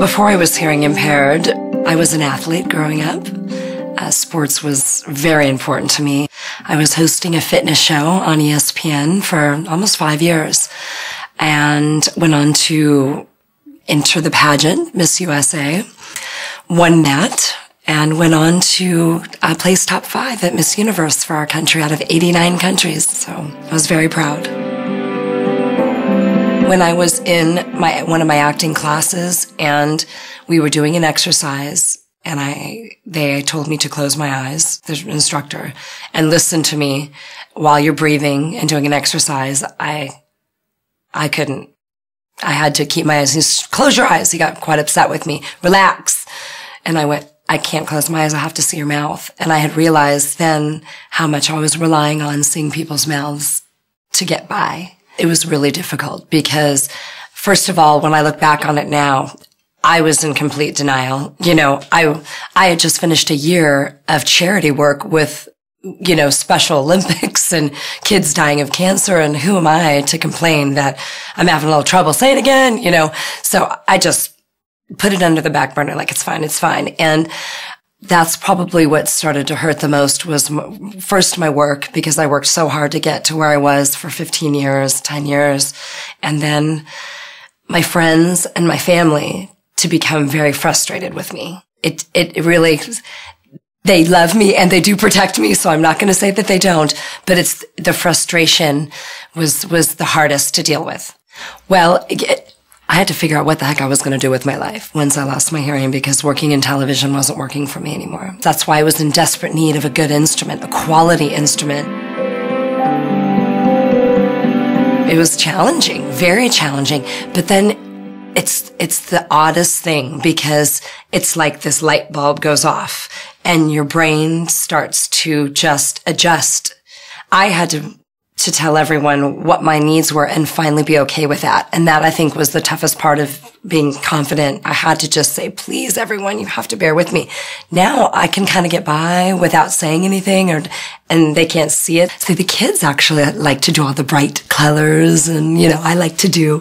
Before I was hearing impaired, I was an athlete growing up. Sports was very important to me. I was hosting a fitness show on ESPN for almost 5 years and went on to enter the pageant, Miss USA, won that, and went on to place top 5 at Miss Universe for our country out of 89 countries. So I was very proud. When I was in one of my acting classes and we were doing an exercise and they told me to close my eyes, the instructor, and listen to me while you're breathing and doing an exercise, I couldn't. I had to keep my eyes. He said, close your eyes. He got quite upset with me. Relax. And I went, I can't close my eyes. I have to see your mouth. And I had realized then how much I was relying on seeing people's mouths to get by. It was really difficult because, first of all, when I look back on it now, I was in complete denial. You know, I had just finished a year of charity work with, you know, Special Olympics and kids dying of cancer. And who am I to complain that I'm having a little trouble? Say it again, you know. So I just put it under the back burner, like it's fine, it's fine. And that's probably what started to hurt the most was first my work, because I worked so hard to get to where I was for 15 years, 10 years. And then my friends and my family to become very frustrated with me. It really, they love me and they do protect me. So I'm not going to say that they don't, but it's the frustration was the hardest to deal with. Well, I had to figure out what the heck I was going to do with my life once I lost my hearing because working in television wasn't working for me anymore. That's why I was in desperate need of a good instrument, a quality instrument. It was challenging, very challenging, but then it's the oddest thing because it's like this light bulb goes off and your brain starts to just adjust. I had to tell everyone what my needs were and finally be okay with that. And that I think was the toughest part of being confident. I had to just say, please, everyone, you have to bear with me. Now I can kind of get by without saying anything and they can't see it. So the kids actually like to do all the bright colors and, you know, I like to do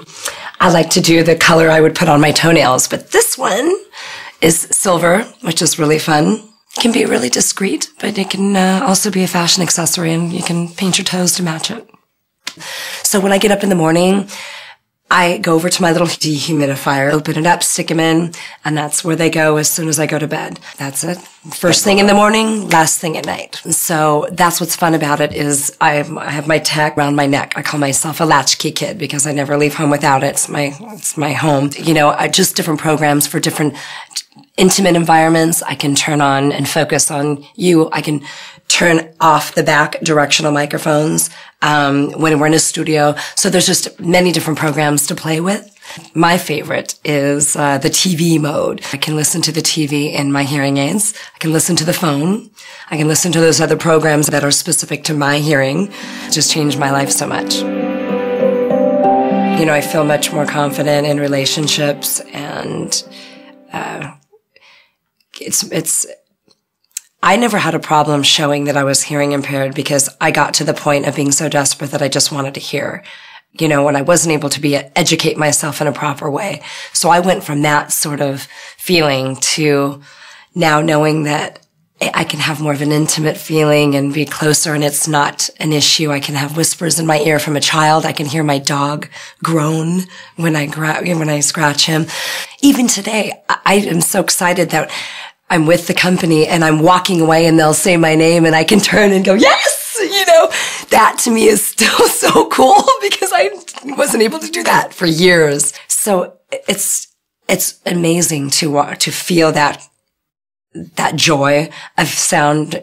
the color I would put on my toenails. But this one is silver, which is really fun. It can be really discreet, but it can also be a fashion accessory and you can paint your toes to match it. So when I get up in the morning, I go over to my little dehumidifier, open it up, stick them in, and that's where they go as soon as I go to bed. That's it. First thing in the morning, last thing at night. So that's what's fun about it is I have my tech around my neck. I call myself a latchkey kid because I never leave home without it. It's my home. You know, just different programs for different intimate environments. I can turn on and focus on you. I can turn off the back directional microphones when we're in a studio. So there's just many different programs to play with. My favorite is the TV mode. I can listen to the TV in my hearing aids. I can listen to the phone. I can listen to those other programs that are specific to my hearing. It just changed my life so much. You know, I feel much more confident in relationships and I never had a problem showing that I was hearing impaired because I got to the point of being so desperate that I just wanted to hear, you know, when I wasn't able to educate myself in a proper way. So I went from that sort of feeling to now knowing that I can have more of an intimate feeling and be closer and it's not an issue. I can have whispers in my ear from a child. I can hear my dog groan when I scratch him. Even today, I am so excited that I'm with the company and I'm walking away and they'll say my name and I can turn and go, yes! You know, that to me is still so cool because I wasn't able to do that for years. So it's amazing to feel that joy of sound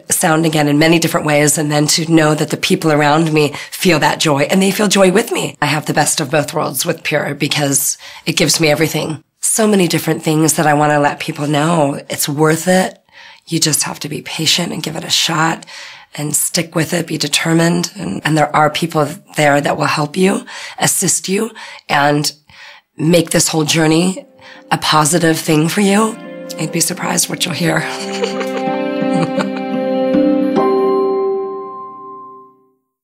again in many different ways, and then to know that the people around me feel that joy and they feel joy with me. I have the best of both worlds with Pure because it gives me everything. So many different things that I want to let people know. It's worth it. You just have to be patient and give it a shot and stick with it, be determined. And there are people there that will help you, assist you, and make this whole journey a positive thing for you. You'd be surprised what you'll hear.